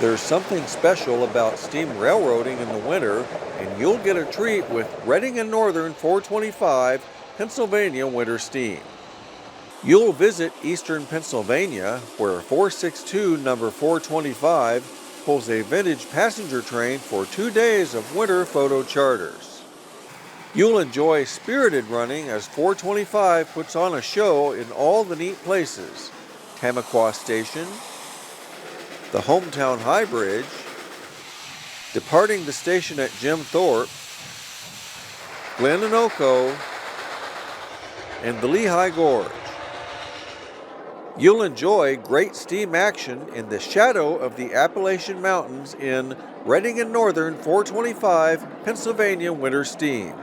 There's something special about steam railroading in the winter, and you'll get a treat with Reading and Northern 425 Pennsylvania Winter Steam. You'll visit eastern Pennsylvania, where 462 number 425 pulls a vintage passenger train for 2 days of winter photo charters. You'll enjoy spirited running as 425 puts on a show in all the neat places: Tamaqua Station, the Hometown High Bridge, departing the station at Jim Thorpe, Glen and Oco, and the Lehigh Gorge. You'll enjoy great steam action in the shadow of the Appalachian Mountains in Reading and Northern 425 Pennsylvania Winter Steam.